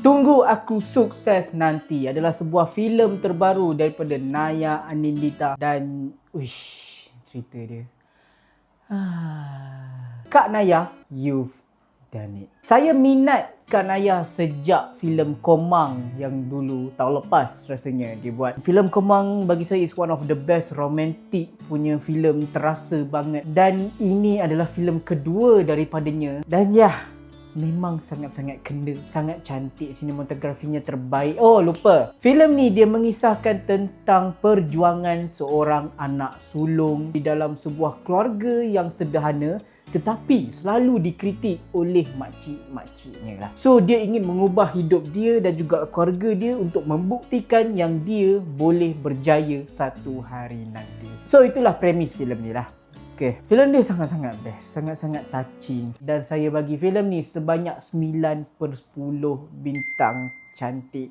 Tunggu Aku Sukses Nanti adalah sebuah filem terbaru daripada Naya Anindita dan cerita dia. Kak Naya, you've done it. Saya minat Kak Naya sejak filem Komang yang dulu tahun lepas rasanya dia buat. Filem Komang bagi saya is one of the best romantic punya filem, terasa banget. Dan ini adalah filem kedua daripadanya. Dan memang sangat-sangat kena, sangat cantik, sinematografinya terbaik. Oh, lupa. Filem ni dia mengisahkan tentang perjuangan seorang anak sulung di dalam sebuah keluarga yang sederhana tetapi selalu dikritik oleh makcik-makciknya lah. So dia ingin mengubah hidup dia dan juga keluarga dia untuk membuktikan yang dia boleh berjaya satu hari nanti. So itulah premis filem ni lah. Okay, filem ni sangat-sangat best, sangat-sangat touching dan saya bagi filem ni sebanyak 9/10 bintang cantik.